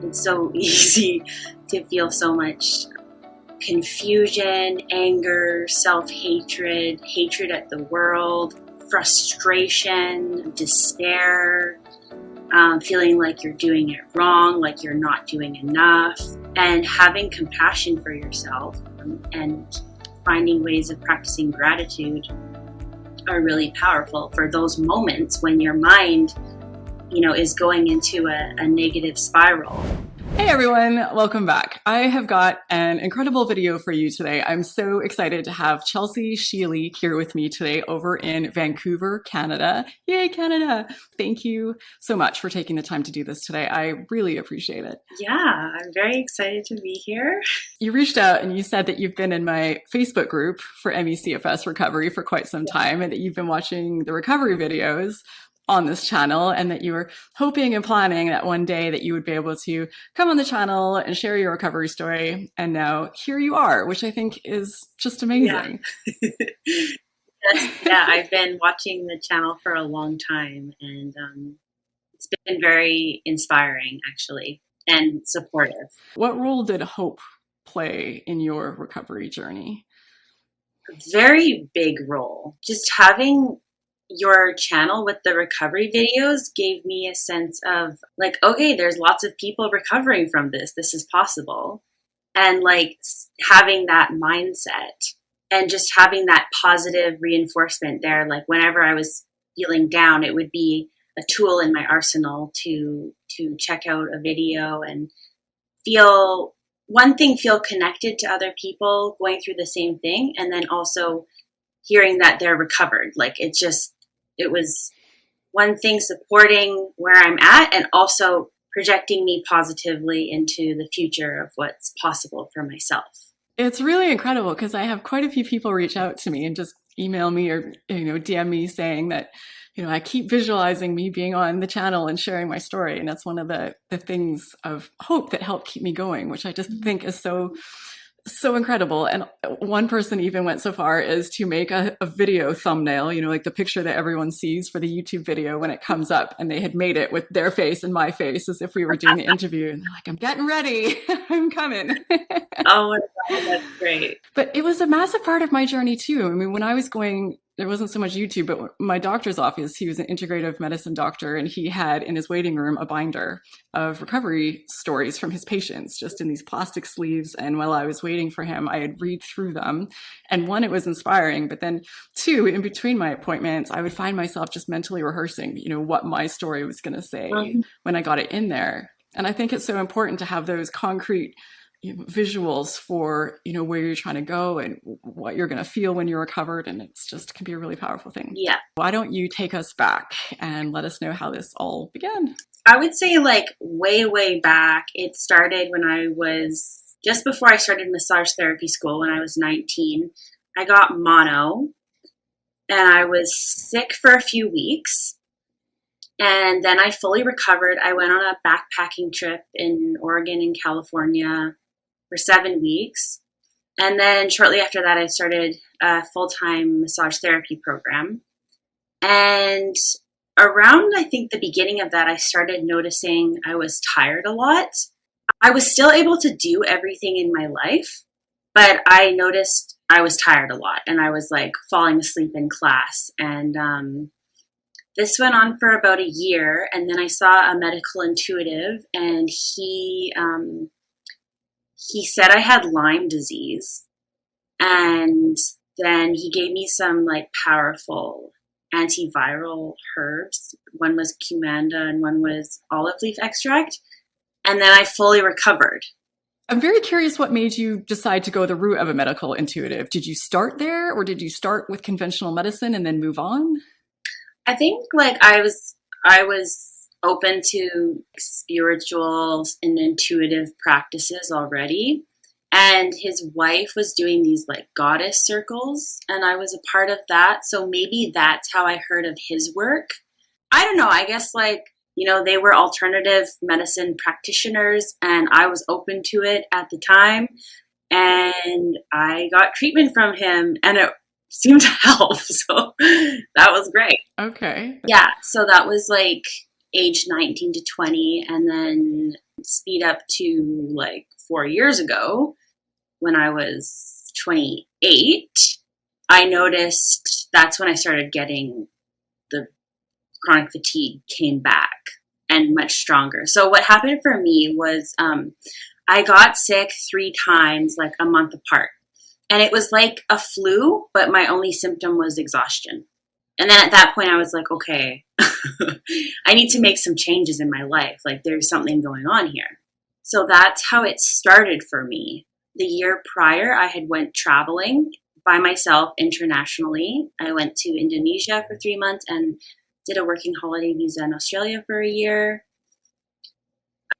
It's so easy to feel so much confusion, anger, self-hatred, hatred at the world, frustration, despair, feeling like you're doing it wrong, like you're not doing enough, and having compassion for yourself and finding ways of practicing gratitude are really powerful for those moments when your mind, is going into a negative spiral. Hey everyone, welcome back. I have got an incredible video for you today. I'm so excited to have Chelsea Sheely here with me today over in Vancouver, Canada. Yay, Canada! Thank you so much for taking the time to do this today. I really appreciate it. Yeah, I'm very excited to be here. You reached out and you said that you've been in my Facebook group for CFS recovery for quite some time and that you've been watching the recovery videos on this channel and that you were hoping and planning that one day that you would be able to come on the channel and share your recovery story. And now here you are, which I think is just amazing. Yeah, I've been watching the channel for a long time and it's been very inspiring actually and supportive. What role did hope play in your recovery journey? A very big role. Just having your channel with the recovery videos gave me a sense of like, okay, there's lots of people recovering from this. This is possible. And like having that mindset and just having that positive reinforcement there. Like whenever I was feeling down, it would be a tool in my arsenal to check out a video and feel connected to other people going through the same thing. And then also hearing that they're recovered. Like it was one thing supporting where I'm at and also projecting me positively into the future of what's possible for myself. It's really incredible because I have quite a few people reach out to me and just email me or DM me saying that I keep visualizing me being on the channel and sharing my story, and that's one of the things of hope that help keep me going, which I just think is so incredible. And one person even went so far as to make a video thumbnail, like the picture that everyone sees for the YouTube video when it comes up, and they had made it with their face and my face as if we were doing the interview. And they're like, I'm getting ready. I'm coming. Oh my God, that's great. But it was a massive part of my journey too. I mean, when I was going, there wasn't so much YouTube, but my doctor's office, he was an integrative medicine doctor, and he had in his waiting room a binder of recovery stories from his patients, just in these plastic sleeves. And while I was waiting for him, I'd read through them. And one, it was inspiring, but then two, in between my appointments, I would find myself just mentally rehearsing, what my story was going to say when I got it in there. And I think it's so important to have those concrete visuals for where you're trying to go and what you're going to feel when you're recovered, and it's just can be a really powerful thing. Yeah. Why don't you take us back and let us know how this all began? I would say like way back. It started when I was just before I started massage therapy school when I was 19. I got mono and I was sick for a few weeks. And then I fully recovered. I went on a backpacking trip in Oregon and California for 7 weeks. And then shortly after that, I started a full-time massage therapy program. And around, I think, the beginning of that, I started noticing I was tired a lot. I was still able to do everything in my life, but I noticed I was tired a lot and I was like falling asleep in class. And this went on for about a year, and then I saw a medical intuitive, and he said I had Lyme disease, and then he gave me some like powerful antiviral herbs. One was cumanda and one was olive leaf extract, and then I fully recovered. I'm very curious what made you decide to go the route of a medical intuitive. Did you start there, or did you start with conventional medicine and then move on? I think like I was open to spiritual and intuitive practices already. And his wife was doing these like goddess circles, and I was a part of that. So maybe that's how I heard of his work. I don't know. I guess like, they were alternative medicine practitioners, and I was open to it at the time. And I got treatment from him, and it seemed to help. So that was great. Okay. Yeah. So that was like age 19 to 20. And then Speed up to like 4 years ago when I was 28, I noticed that's when I started getting the chronic fatigue came back and much stronger. So what happened for me was I got sick 3 times, like a month apart. And it was like a flu, but my only symptom was exhaustion. And then at that point, I was like, okay, I need to make some changes in my life. Like there's something going on here. So that's how it started for me. The year prior, I had went traveling by myself internationally. I went to Indonesia for 3 months and did a working holiday visa in Australia for a year.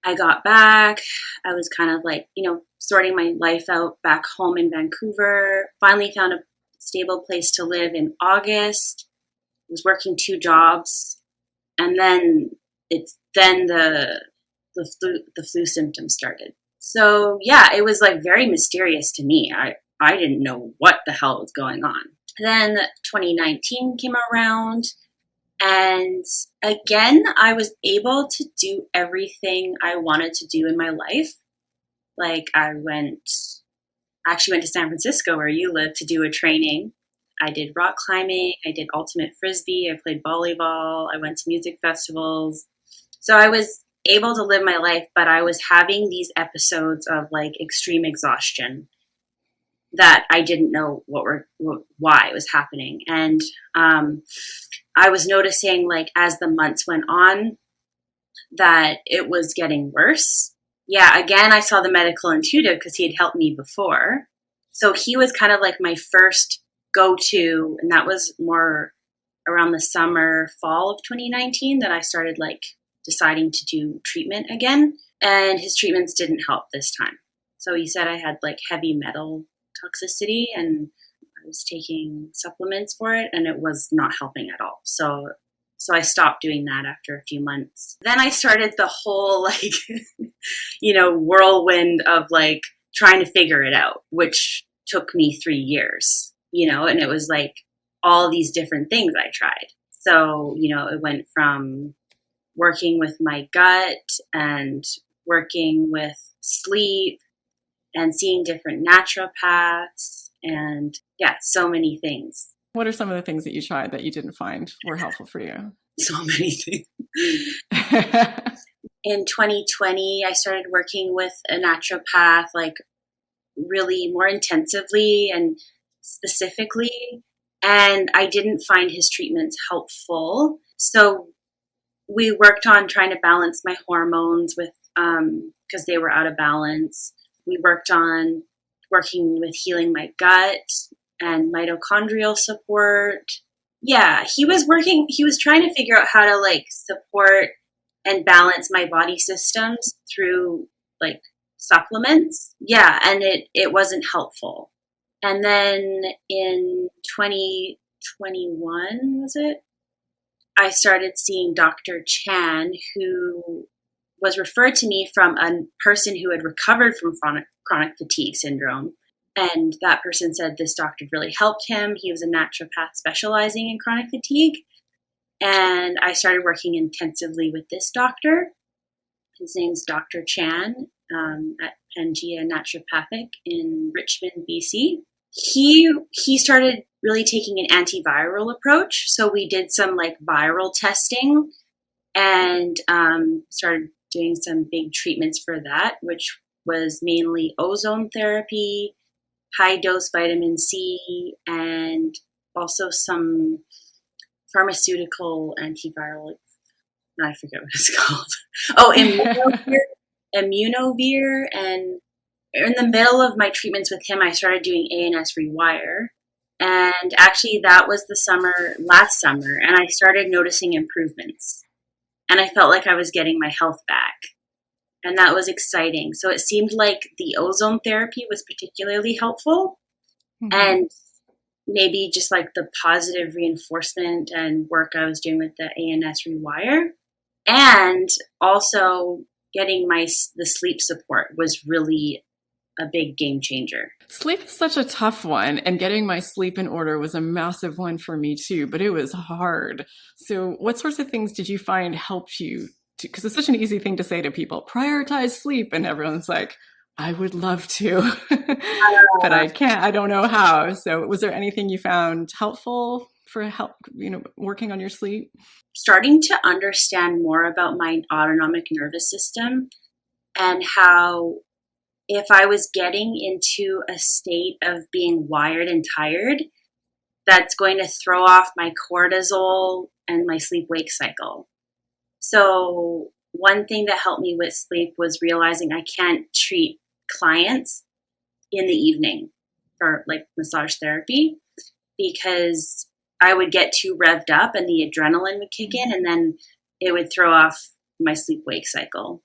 I got back. I was kind of like, sorting my life out back home in Vancouver. Finally found a stable place to live in August. Was working 2 jobs, and then the flu symptoms started. So yeah, it was like very mysterious to me. I didn't know what the hell was going on. Then 2019 came around, and again, I was able to do everything I wanted to do in my life. Like I actually went to San Francisco, where you live, to do a training. I did rock climbing. I did ultimate frisbee. I played volleyball. I went to music festivals. So I was able to live my life, but I was having these episodes of like extreme exhaustion that I didn't know why it was happening. And I was noticing, like, as the months went on, that it was getting worse. Yeah, again, I saw the medical intuitive because he had helped me before. So he was kind of like my first go-to, and that was more around the summer, fall of 2019 that I started like deciding to do treatment again. And his treatments didn't help this time. So he said I had like heavy metal toxicity, and I was taking supplements for it, and it was not helping at all. So I stopped doing that after a few months. Then I started the whole like, whirlwind of like trying to figure it out, which took me 3 years, and it was like all these different things I tried. So, it went from working with my gut and working with sleep and seeing different naturopaths and so many things. What are some of the things that you tried that you didn't find were helpful for you? So many things. In 2020, I started working with a naturopath, like really more intensively and specifically, and I didn't find his treatments helpful. So we worked on trying to balance my hormones with, because they were out of balance. We worked on working with healing my gut and mitochondrial support. Yeah, he was trying to figure out how to like support and balance my body systems through like supplements. Yeah, and it wasn't helpful. And then in 2021, was it? I started seeing Dr. Chan, who was referred to me from a person who had recovered from chronic fatigue syndrome. And that person said this doctor really helped him. He was a naturopath specializing in chronic fatigue. And I started working intensively with this doctor. His name's Dr. Chan at Pangea Naturopathic in Richmond, BC. He started really taking an antiviral approach. So we did some like viral testing and started doing some big treatments for that, which was mainly ozone therapy, high dose vitamin C, and also some pharmaceutical antiviral. I forget what it's called. Oh, Immunovir. And in the middle of my treatments with him, I started doing ANS Rewire. And actually, that was last summer, and I started noticing improvements. And I felt like I was getting my health back. And that was exciting. So it seemed like the ozone therapy was particularly helpful. Mm-hmm. And maybe just like the positive reinforcement and work I was doing with the ANS Rewire. And also getting the sleep support was really a big game changer. Sleep is such a tough one, and getting my sleep in order was a massive one for me too, but it was hard. So what sorts of things did you find helped you because it's such an easy thing to say to people, prioritize sleep. And everyone's like, I would love to, but I can't, I don't know how. So was there anything you found helpful for help, working on your sleep? Starting to understand more about my autonomic nervous system and how if I was getting into a state of being wired and tired, that's going to throw off my cortisol and my sleep wake cycle. So one thing that helped me with sleep was realizing I can't treat clients in the evening for like massage therapy because I would get too revved up and the adrenaline would kick in and then it would throw off my sleep wake cycle.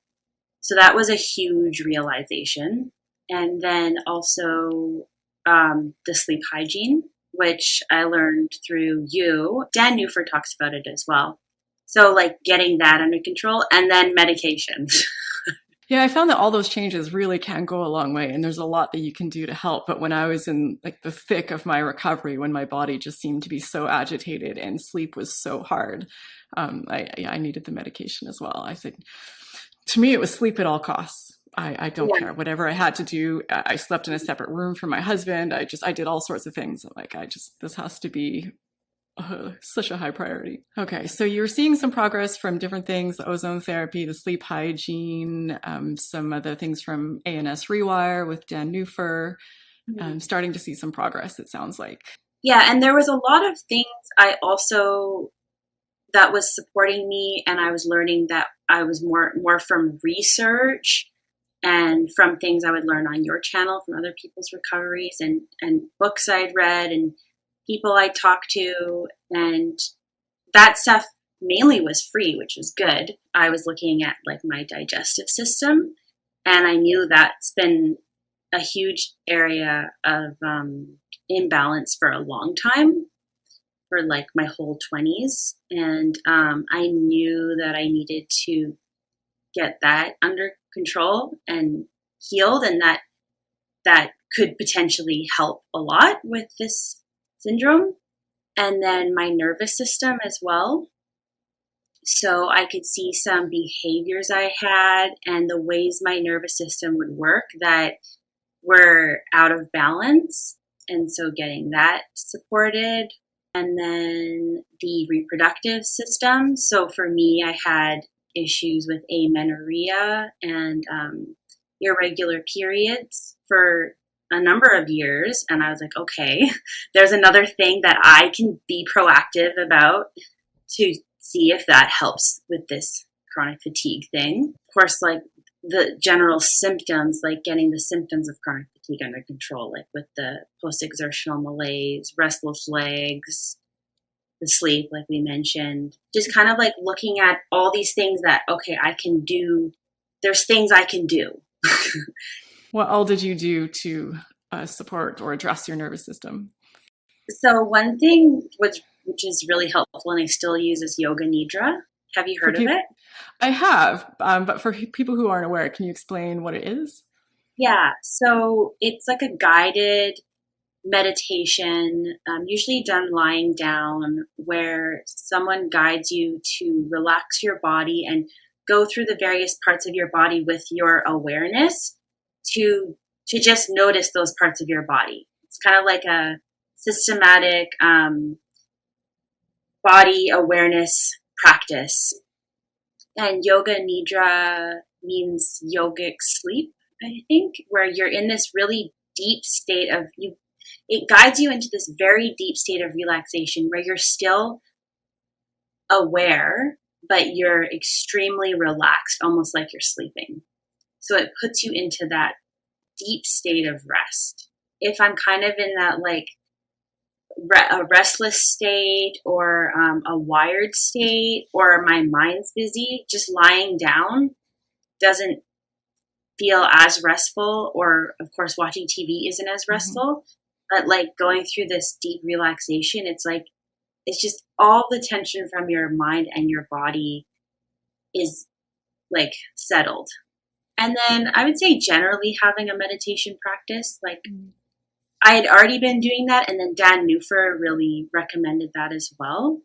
So that was a huge realization. And then also the sleep hygiene, which I learned through you. Dan Newford talks about it as well. So like getting that under control and then medications. Yeah, I found that all those changes really can go a long way, and there's a lot that you can do to help. But when I was in like the thick of my recovery, when my body just seemed to be so agitated and sleep was so hard, I needed the medication as well. I said, to me, it was sleep at all costs. I don't care. Whatever I had to do, I slept in a separate room from my husband. I did all sorts of things. Like this has to be such a high priority. Okay, so you're seeing some progress from different things, the ozone therapy, the sleep hygiene, some other things from ANS Rewire with Dan Newfer, starting to see some progress, it sounds like. Yeah, and there was a lot of things I also that was supporting me, and I was learning that I was more from research and from things I would learn on your channel from other people's recoveries and books I'd read and people I talked to, and that stuff mainly was free, which was good. I was looking at like my digestive system, and I knew that's been a huge area of imbalance for a long time, for like my whole 20s. And I knew that I needed to get that under control and healed, and that could potentially help a lot with this syndrome. And then my nervous system as well. So I could see some behaviors I had and the ways my nervous system would work that were out of balance. And so getting that supported. And then the reproductive system. So for me, I had issues with amenorrhea and irregular periods for a number of years. And I was like, okay, there's another thing that I can be proactive about to see if that helps with this chronic fatigue thing. Of course, like the general symptoms, like getting the symptoms of chronic fatigue under control, like with the post-exertional malaise, restless legs, the sleep, like we mentioned, just kind of like looking at all these things that, okay, I can do. There's things I can do. What all did you do to support or address your nervous system? So one thing which is really helpful and I still use is yoga nidra. Have you heard of it? I have, but for people who aren't aware, can you explain what it is? Yeah, so it's like a guided meditation, usually done lying down, where someone guides you to relax your body and go through the various parts of your body with your awareness to just notice those parts of your body. It's kind of like a systematic body awareness practice. And yoga nidra means yogic sleep, I think, where you're in this really deep state of you. It guides you into this very deep state of relaxation where you're still aware, but you're extremely relaxed, almost like you're sleeping. So it puts you into that deep state of rest. If I'm kind of in that like a restless state or a wired state or my mind's busy, just lying down doesn't feel as restful, or of course watching TV isn't as restful, but like going through this deep relaxation, it's like, it's just all the tension from your mind and your body is like settled. And then I would say generally having a meditation practice, like I had already been doing that, and then Dan Newfer really recommended that as well,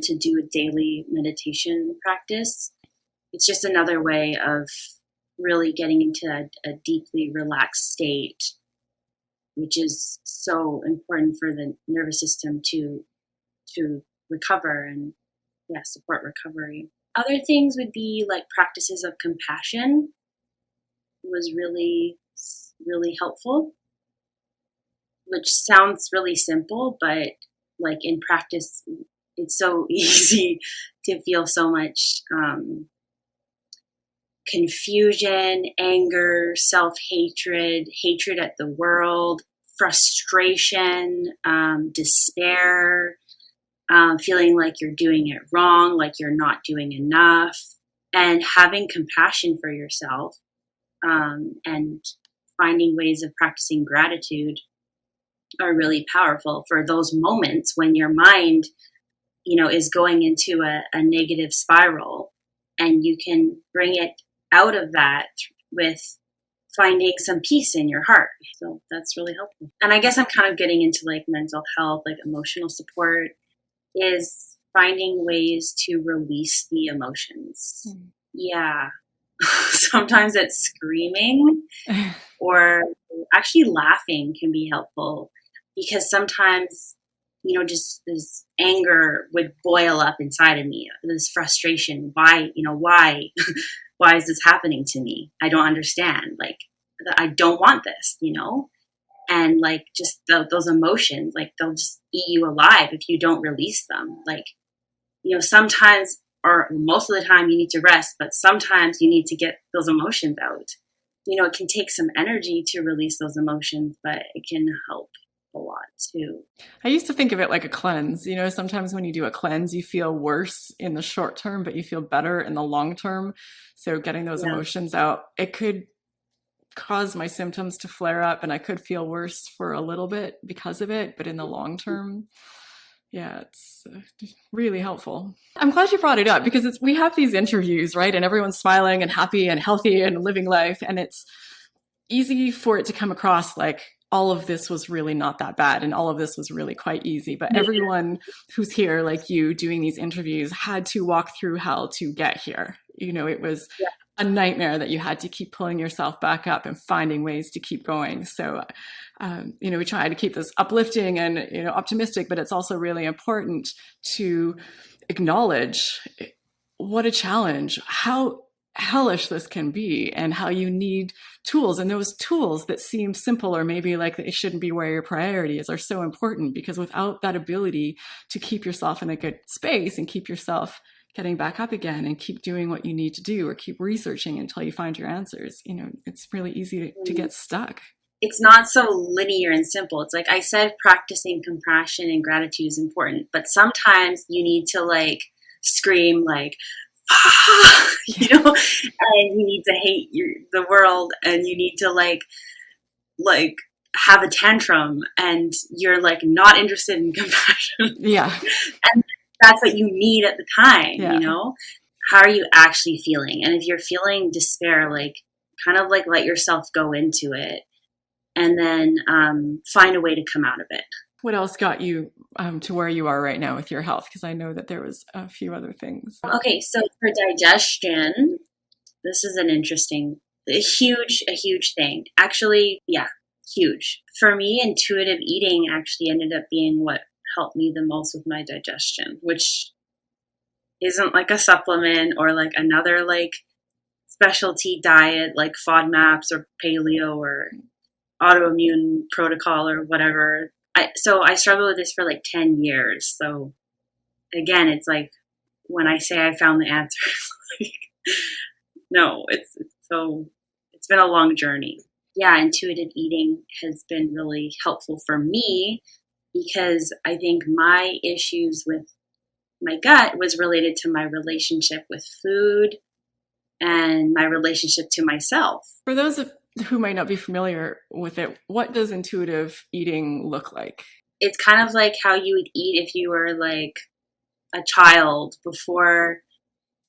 to do a daily meditation practice. it's just another way of really getting into a deeply relaxed state, which is so important for the nervous system to recover and support recovery. Other things would be like practices of compassion was really helpful, which sounds really simple, but like in practice, it's so easy to feel so much confusion, anger, self-hatred, hatred at the world, frustration, despair, feeling like you're doing it wrong, like you're not doing enough, and having compassion for yourself, and finding ways of practicing gratitude are really powerful for those moments when your mind, is going into a negative spiral, and you can bring it out of that with finding some peace in your heart. So that's really helpful. And I guess I'm kind of getting into like mental health, like emotional support, is finding ways to release the emotions. Yeah. Sometimes it's screaming, or actually laughing can be helpful, because sometimes, just this anger would boil up inside of me, this frustration. Why why is this happening to me? I don't understand. Like, I don't want this, and like just those emotions, like they'll just eat you alive if you don't release them. Like, sometimes, or most of the time, you need to rest, but sometimes you need to get those emotions out. It can take some energy to release those emotions, but it can help a lot too. I used to think of it like a cleanse. Sometimes when you do a cleanse, you feel worse in the short term, but you feel better in the long term. So getting those emotions out, it could cause my symptoms to flare up, and I could feel worse for a little bit because of it. But in the long term, it's really helpful. I'm glad you brought it up, because we have these interviews, right? And everyone's smiling and happy and healthy and living life. And it's easy for it to come across like all of this was really not that bad and all of this was really quite easy. But everyone who's here, like you, doing these interviews, had to walk through hell to get here. It was a nightmare that you had to keep pulling yourself back up and finding ways to keep going. So, we try to keep this uplifting and, optimistic, but it's also really important to acknowledge what a challenge, how hellish this can be, and how you need tools. And those tools that seem simple, or maybe like they shouldn't be where your priority is, are so important, because without that ability to keep yourself in a good space and keep yourself getting back up again and keep doing what you need to do, or keep researching until you find your answers, it's really easy to get stuck. It's not so linear and simple. It's like I said, practicing compassion and gratitude is important, but sometimes you need to like scream like, and you need to hate the world, and you need to like have a tantrum, and you're like not interested in compassion. And that's what you need at the time. How are you actually feeling? And if you're feeling despair, like kind of like let yourself go into it, and then find a way to come out of it. What else got you to where you are right now with your health? Because I know that there was a few other things. Okay, so for digestion, this is a huge thing. Actually, huge. For me, intuitive eating actually ended up being what helped me the most with my digestion, which isn't like a supplement or like another like specialty diet like FODMAPs or paleo or autoimmune protocol or whatever. So I struggled with this for like 10 years. So again, it's like when I say I found the answers, like, no, it's been a long journey. Yeah, intuitive eating has been really helpful for me, because I think my issues with my gut was related to my relationship with food and my relationship to myself. For those who might not be familiar with it, what does intuitive eating look like? It's kind of like how you would eat if you were like a child, before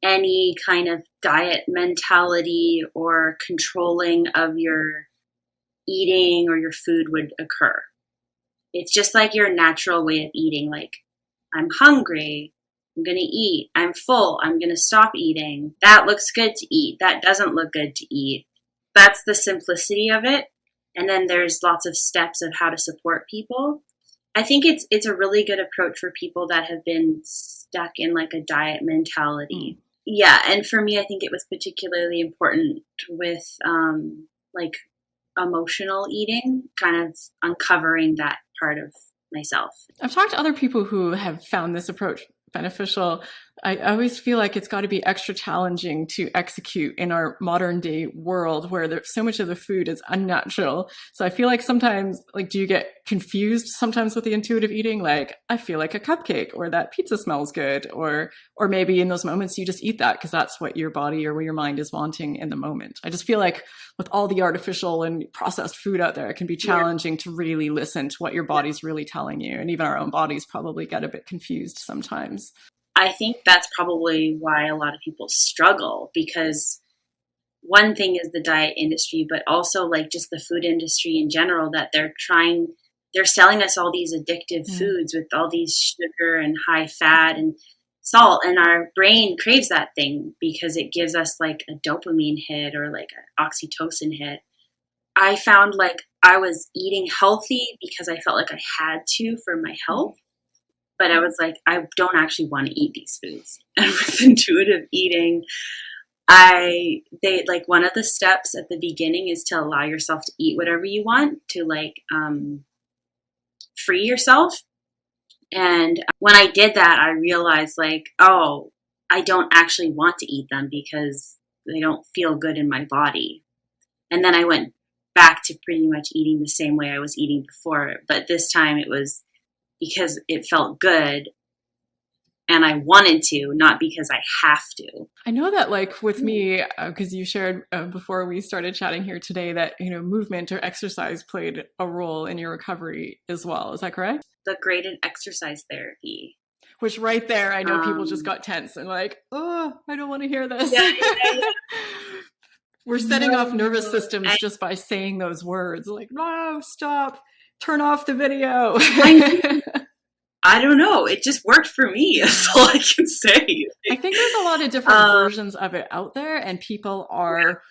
any kind of diet mentality or controlling of your eating or your food would occur. It's just like your natural way of eating. Like, I'm hungry. I'm going to eat. I'm full. I'm going to stop eating. That looks good to eat. That doesn't look good to eat. That's the simplicity of it. And then there's lots of steps of how to support people. I think it's a really good approach for people that have been stuck in like a diet mentality. Yeah, and for me, I think it was particularly important with like emotional eating, kind of uncovering that part of myself. I've talked to other people who have found this approach beneficial. I always feel like it's got to be extra challenging to execute in our modern day world where there's so much of the food is unnatural. So I feel like sometimes, like, do you get confused sometimes with the intuitive eating? Like, I feel like a cupcake, or that pizza smells good, or maybe in those moments you just eat that because that's what your body or what your mind is wanting in the moment. I just feel like with all the artificial and processed food out there, it can be challenging to really listen to what your body's really telling you. And even our own bodies probably get a bit confused sometimes. I think that's probably why a lot of people struggle, because one thing is the diet industry, but also like just the food industry in general, that they're selling us all these addictive foods with all these sugar and high fat and salt, and our brain craves that thing because it gives us like a dopamine hit or like an oxytocin hit. I found like I was eating healthy because I felt like I had to for my health. But I was like, I don't actually want to eat these foods. And with intuitive eating, one of the steps at the beginning is to allow yourself to eat whatever you want, to like free yourself. And when I did that, I realized like, oh, I don't actually want to eat them because they don't feel good in my body. And then I went back to pretty much eating the same way I was eating before. But this time it was because it felt good and I wanted to, not because I have to. I know that, like, with me, because you shared before we started chatting here today that, you know, movement or exercise played a role in your recovery as well. Is that correct? The graded exercise therapy. Which right there, I know people just got tense and like, oh, I don't want to hear this. Yeah. We're setting off nervous systems just by saying those words. Like, no, stop. Turn off the video. I don't know. It just worked for me. That's all I can say. I think there's a lot of different versions of it out there, and people are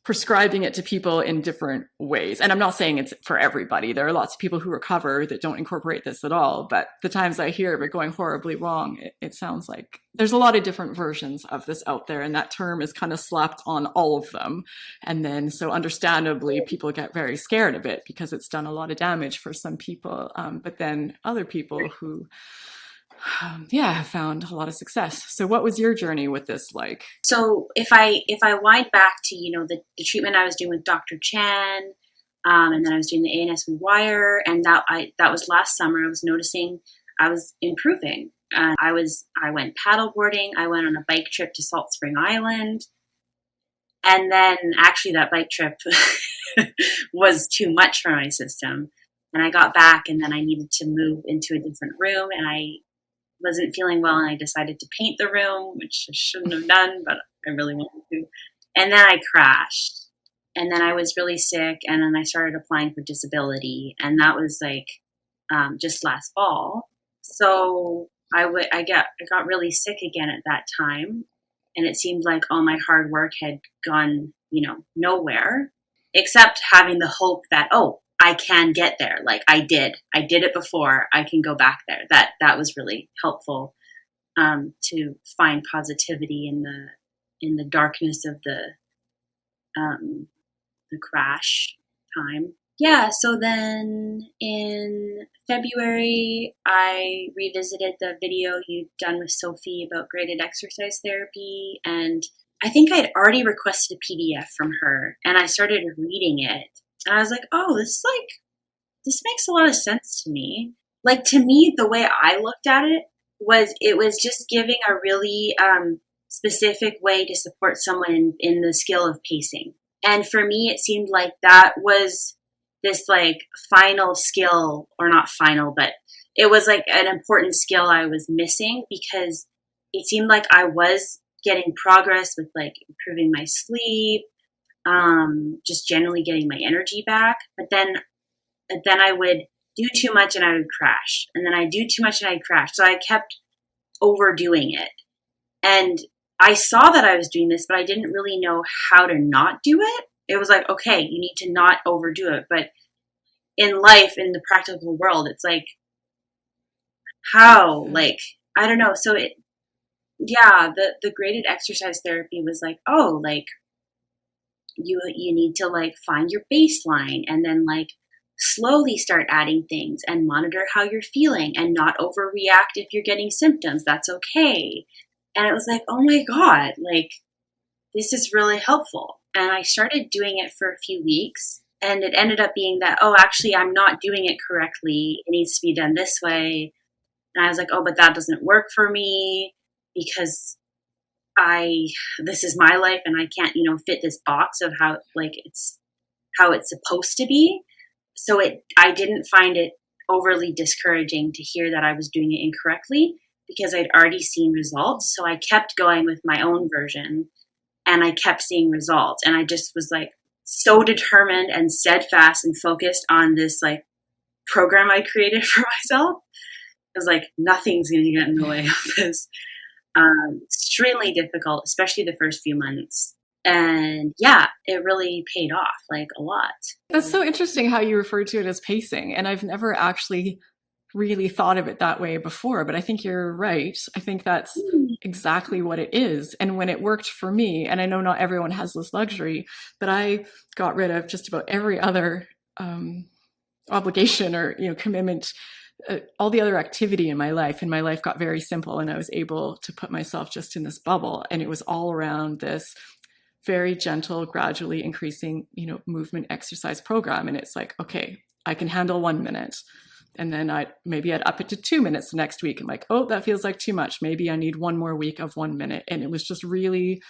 prescribing it to people in different ways. And I'm not saying it's for everybody. There are lots of people who recover that don't incorporate this at all. But the times I hear of it going horribly wrong, it sounds like there's a lot of different versions of this out there. And that term is kind of slapped on all of them. And then, so understandably, people get very scared of it because it's done a lot of damage for some people. But then other people who have found a lot of success. So what was your journey with this like? So if I wind back to, you know, the treatment I was doing with Dr. Chan, and then I was doing the ANS Rewire, and that was last summer. I was noticing I was improving. I went paddleboarding. I went on a bike trip to Salt Spring Island. And then actually that bike trip was too much for my system. And I got back, and then I needed to move into a different room, and I wasn't feeling well, and I decided to paint the room, which I shouldn't have done, but I really wanted to. And then I crashed, and then I was really sick, and then I started applying for disability, and that was like just last fall. So I got really sick again at that time, and it seemed like all my hard work had gone, you know, nowhere, except having the hope that, oh, I can get there. Like I did it before. I can go back there. That was really helpful to find positivity in the darkness of the crash time. Yeah. So then in February, I revisited the video you'd done with Sophie about graded exercise therapy, and I think I'd already requested a PDF from her, and I started reading it. And I was like, oh, this makes a lot of sense to me. Like, to me, the way I looked at it was just giving a really specific way to support someone in the skill of pacing. And for me, it seemed like that was this like final skill, or not final, but it was like an important skill I was missing, because it seemed like I was getting progress with like improving my sleep, just generally getting my energy back. But then I would do too much and I would crash. And then I'd do too much and I'd crash. So I kept overdoing it. And I saw that I was doing this, but I didn't really know how to not do it. It was like, okay, you need to not overdo it. But in life, in the practical world, it's like, how? Like, I don't know. So the graded exercise therapy was like, oh, like you need to like find your baseline and then like slowly start adding things and monitor how you're feeling and not overreact if you're getting symptoms. That's okay. And it was like, oh my God, like this is really helpful. And I started doing it for a few weeks, and it ended up being that, oh, actually, I'm not doing it correctly. It needs to be done this way. And I was like, oh, but that doesn't work for me because this is my life and I can't, fit this box of how it's supposed to be. So I didn't find it overly discouraging to hear that I was doing it incorrectly because I'd already seen results. So I kept going with my own version and I kept seeing results. And I just was like so determined and steadfast and focused on this like program I created for myself. It was like, nothing's going to get in the way of this. Extremely difficult, especially the first few months. And yeah, it really paid off like a lot. That's so interesting how you refer to it as pacing. And I've never actually really thought of it that way before, but I think you're right. I think that's exactly what it is. And when it worked for me, and I know not everyone has this luxury, but I got rid of just about every other obligation or commitment, all the other activity in my life, and my life got very simple, and I was able to put myself just in this bubble, and it was all around this very gentle, gradually increasing, movement exercise program. And it's like, okay, I can handle 1 minute. And then I'd up it to 2 minutes the next week. I'm like, oh, that feels like too much. Maybe I need one more week of 1 minute. And it was just really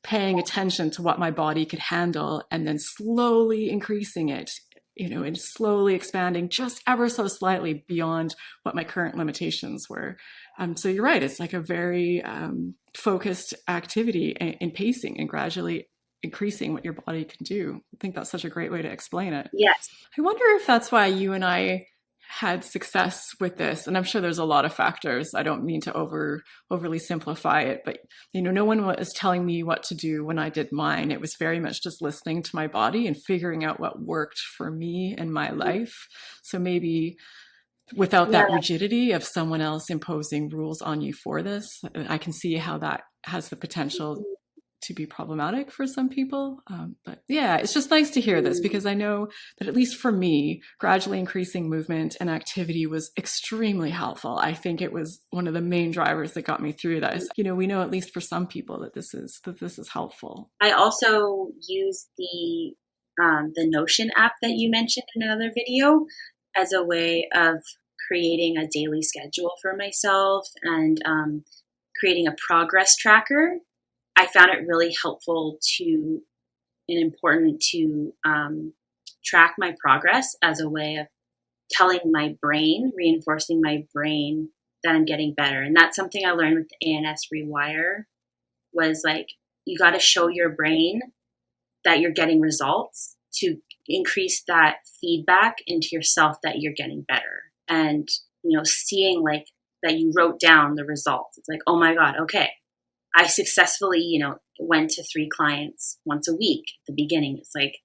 paying attention to what my body could handle and then slowly increasing it, and slowly expanding just ever so slightly beyond what my current limitations were. So you're right. It's like a very focused activity in pacing and gradually increasing what your body can do. I think that's such a great way to explain it. Yes. I wonder if that's why you and I had success with this. And I'm sure there's a lot of factors. I don't mean to overly simplify it, but no one was telling me what to do when I did mine. It was very much just listening to my body and figuring out what worked for me in my life. So maybe without that rigidity of someone else imposing rules on you for this, I can see how that has the potential to be problematic for some people. But yeah, it's just nice to hear this because I know that at least for me, gradually increasing movement and activity was extremely helpful. I think it was one of the main drivers that got me through this. We know at least for some people that this is helpful. I also use the Notion app that you mentioned in another video as a way of creating a daily schedule for myself and creating a progress tracker. I found it really helpful and important to track my progress as a way of telling my brain, reinforcing my brain that I'm getting better. And that's something I learned with the ANS Rewire was like, you got to show your brain that you're getting results to increase that feedback into yourself that you're getting better. And, seeing like that you wrote down the results. It's like, oh my God, okay. I successfully, went to 3 clients once a week at the beginning. It's like,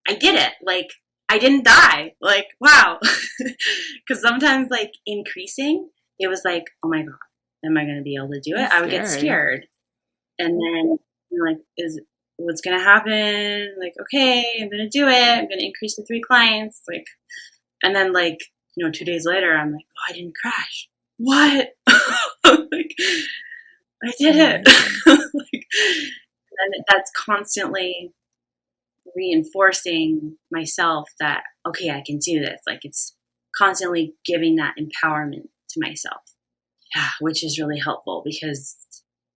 I did it. Like, I didn't die. Like, wow. Because sometimes, like, increasing, it was like, oh my God, am I going to be able to do it? I would get scared. And then, like, what's going to happen? Like, okay, I'm going to do it. I'm going to increase to 3 clients. Like, and then, like, 2 days later, I'm like, oh, I didn't crash. What? Like, I did it. And that's constantly reinforcing myself that, okay, I can do this. Like it's constantly giving that empowerment to myself. Yeah, which is really helpful because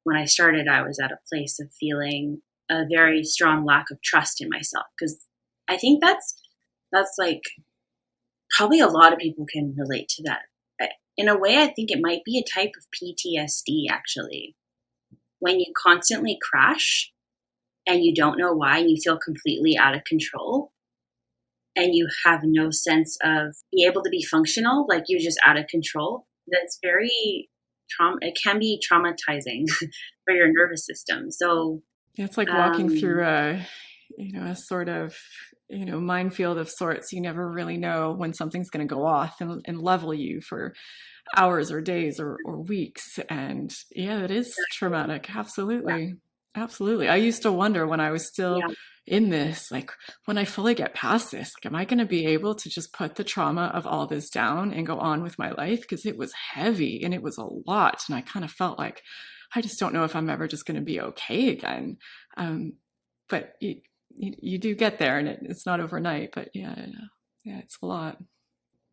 when I started, I was at a place of feeling a very strong lack of trust in myself. Because I think that's like probably a lot of people can relate to that. In a way, I think it might be a type of PTSD, actually. When you constantly crash and you don't know why and you feel completely out of control and you have no sense of being able to be functional, like you're just out of control, that's very it can be traumatizing for your nervous system. So, It's like walking um, through a sort of, minefield of sorts. You never really know when something's going to go off and level you for hours or days or weeks. And yeah, it is traumatic. yeah, Absolutely. Absolutely. I used to wonder when I was still yeah, in this, like when I fully get past this, like, am I going to be able to just put the trauma of all this down and go on with my life? Because it was heavy and it was a lot. And I kind of felt like, I just don't know if I'm ever just going to be okay again. Um, but you do get there, and it's not overnight, but yeah, it's a lot.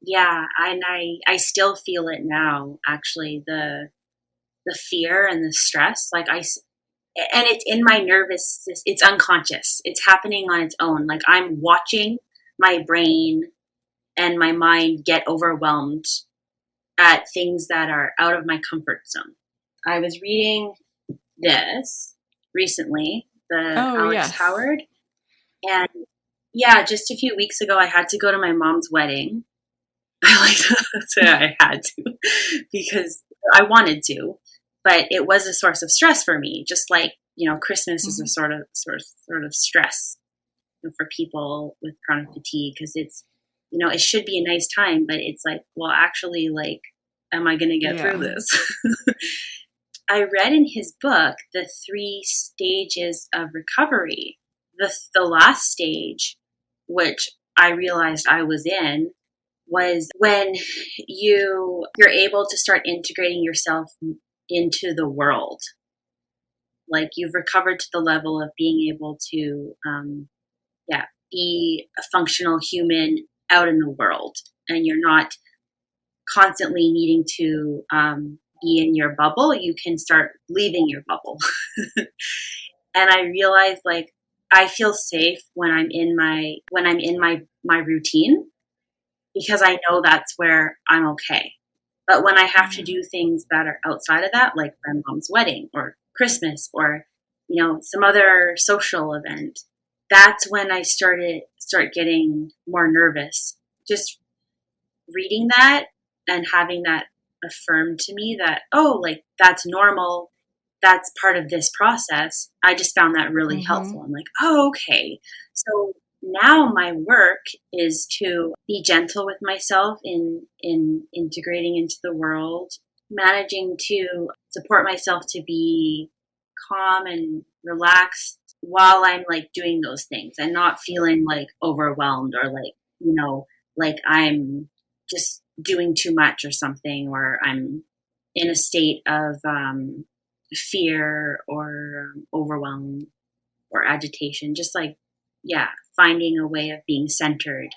yeah. And I still feel it now, actually, the fear and the stress. And it's in my nervous, it's unconscious. It's happening on its own. Like I'm watching my brain and my mind get overwhelmed at things that are out of my comfort zone. I was reading this recently, the Oh Alex yes. Howard, and yeah, just a few weeks ago, I had to go to my mom's wedding. I like to say I had to because I wanted to, but it was a source of stress for me. Just like Christmas is a Hmm. sort of stress for people with chronic fatigue because it should be a nice time, but it's like, well, actually, like, am I going to get through Yeah. this? I read in his book the 3 stages of recovery. The last stage, which I realized I was in, was when you're able to start integrating yourself into the world. Like you've recovered to the level of being able to, yeah, be a functional human out in the world, and you're not constantly needing to be in your bubble. You can start leaving your bubble. And I realized like I feel safe when I'm in my routine because I know that's where I'm okay. But when I have to Yeah. do things that are outside of that, like my mom's wedding or Christmas or some other social event, that's when I start getting more nervous. Just reading that and having that affirmed to me that, oh, like that's normal, that's part of this process. I just found that really Hmm. helpful. I'm like, oh, okay. So now my work is to be gentle with myself in integrating into the world, managing to support myself to be calm and relaxed while I'm like doing those things and not feeling like overwhelmed or like I'm just doing too much or something, or I'm in a state of fear or overwhelm or agitation. Just like, yeah, finding a way of being centered,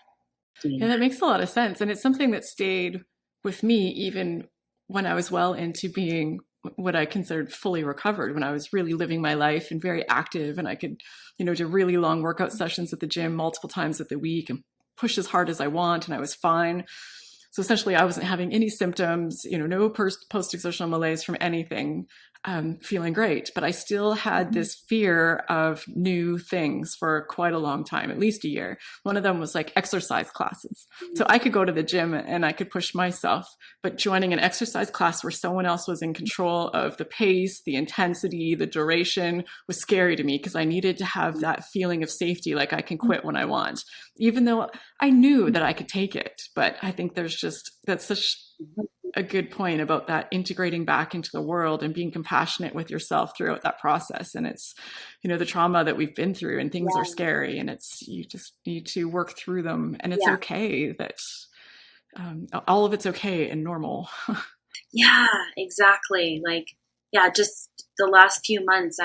doing Yeah, that that. makes a lot of sense. And it's something that stayed with me even when I was well into being what I considered fully recovered, when I was really living my life and very active, and I could, do really long workout sessions at the gym multiple times at the week and push as hard as I want, and I was fine. So essentially, I wasn't having any symptoms, no post-exertional malaise from anything, feeling great. But I still had Mm-hmm. this fear of new things for quite a long time, at least a year. One of them was like exercise classes. So I could go to the gym and I could push myself, but joining an exercise class where someone else was in control of the pace, the intensity, the duration was scary to me because I needed to have that feeling of safety, like I can quit when I want, even though I knew that I could take it. But I think that's such a good point about that integrating back into the world and being compassionate with yourself throughout that process. And it's, the trauma that we've been through, and things are Yeah, scary, and you just need to work through them. And it's yeah, okay that all of it's okay and normal. yeah, exactly. Like, yeah, just the last few months,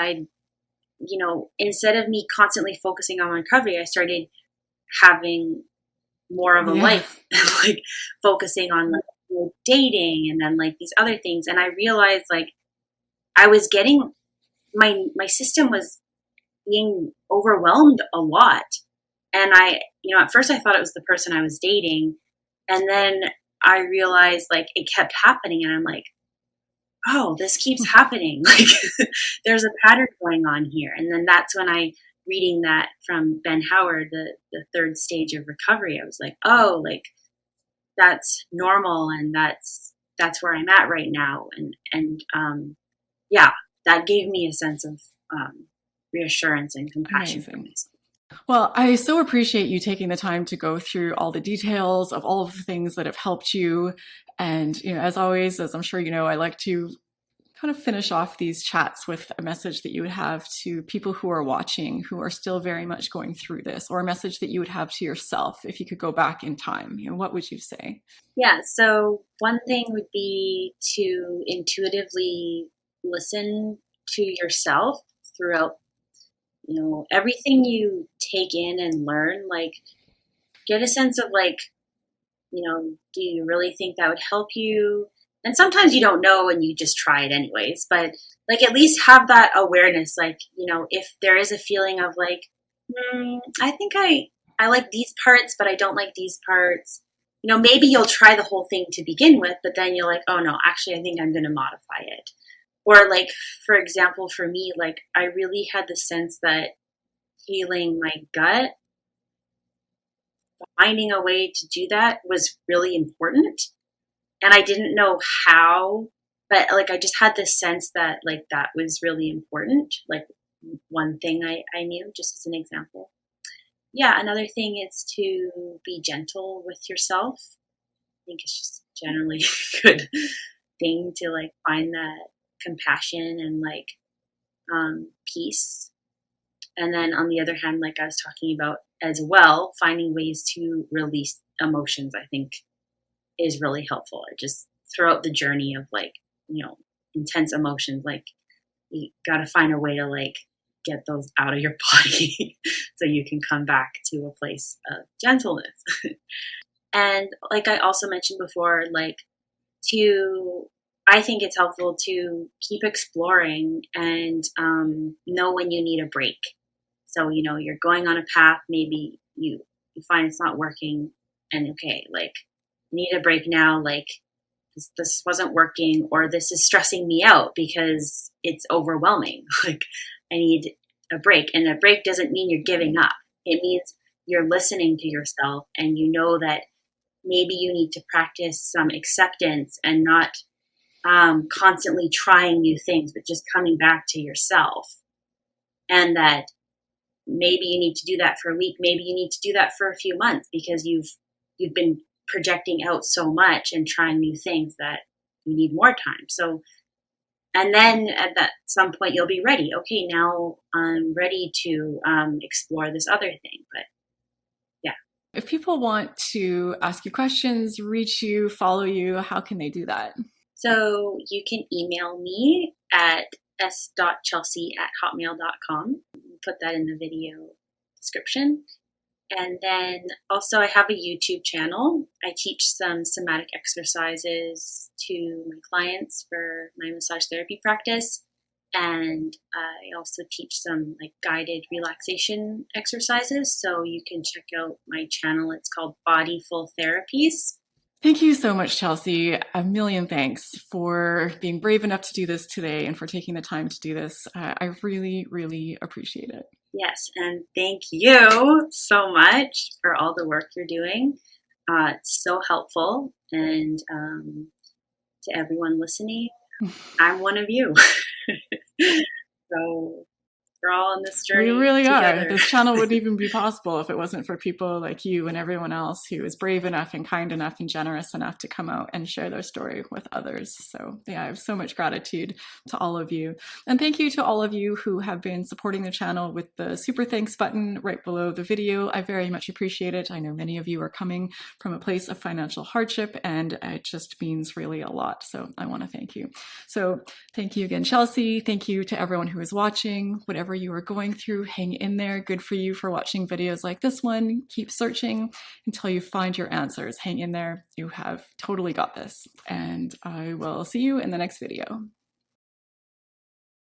instead of me constantly focusing on recovery, I started having more of a Yeah. life, like focusing on like dating and then like these other things. And I realized like I was getting my system was being overwhelmed a lot. And at first I thought it was the person I was dating. And then I realized like it kept happening. And I'm like, oh, this keeps happening. Like there's a pattern going on here. And then that's when reading that from Ben Howard, the 3rd stage of recovery, I was like, oh, like that's normal and that's where I'm at right now. Yeah, that gave me a sense of reassurance and compassion for Amazing. myself. Well, I so appreciate you taking the time to go through all the details of all of the things that have helped you. And, as always, as I'm sure you know, I like to kind of finish off these chats with a message that you would have to people who are watching, who are still very much going through this, or a message that you would have to yourself if you could go back in time. What would you say? Yeah, so one thing would be to intuitively listen to yourself throughout, everything you take in and learn. Like, get a sense of like, do you really think that would help you? And sometimes you don't know and you just try it anyways, but like at least have that awareness. Like, if there is a feeling of like, I think I like these parts, but I don't like these parts. Maybe you'll try the whole thing to begin with, but then you're like, oh no, actually, I think I'm going to modify it. Or like, for example, for me, like I really had the sense that healing my gut, finding a way to do that was really important. And I didn't know how, but like I just had this sense that like that was really important. Like one thing I knew, just as an example. Yeah, another thing is to be gentle with yourself. I think it's just generally a good thing to like find that compassion and like peace. And then on the other hand, like I was talking about as well, finding ways to release emotions, I think is really helpful. Or just throughout the journey of like, intense emotions, like you got to find a way to like get those out of your body so you can come back to a place of gentleness. And like I also mentioned before, like I think it's helpful to keep exploring and know when you need a break. So, you're going on a path, maybe you find it's not working, and okay, like, you need a break now, like, this wasn't working, or this is stressing me out because it's overwhelming. Like, I need a break. And a break doesn't mean you're giving up. It means you're listening to yourself, and you know that maybe you need to practice some acceptance and not constantly trying new things, but just coming back to yourself. And that maybe you need to do that for a week. Maybe you need to do that for a few months because you've been projecting out so much and trying new things that you need more time. So, and then at some point you'll be ready. Okay, now I'm ready to explore this other thing. But yeah. If people want to ask you questions, reach you, follow you, how can they do that? So you can email me at s.chelsea@hotmail.com. Put that in the video description. And then also I have a YouTube channel. I teach some somatic exercises to my clients for my massage therapy practice. And I also teach some like guided relaxation exercises. So you can check out my channel. It's called Bodyful Therapies. Thank you so much, Chelsea. A million thanks for being brave enough to do this today and for taking the time to do this. I really, really appreciate it. Yes, and thank you so much for all the work you're doing. It's so helpful. And to everyone listening, I'm one of you. So we're all on this journey. We really together. are. This channel wouldn't even be possible if it wasn't for people like you and everyone else who is brave enough and kind enough and generous enough to come out and share their story with others. So yeah, I have so much gratitude to all of you. And thank you to all of you who have been supporting the channel with the super thanks button right below the video. I very much appreciate it. I know many of you are coming from a place of financial hardship, and it just means really a lot. So I want to thank you. So thank you again, Chelsea. Thank you to everyone who is watching. Whatever you are going through, hang in there. Good for you for watching videos like this one. Keep searching until you find your answers. Hang in there. You have totally got this. And I will see you in the next video.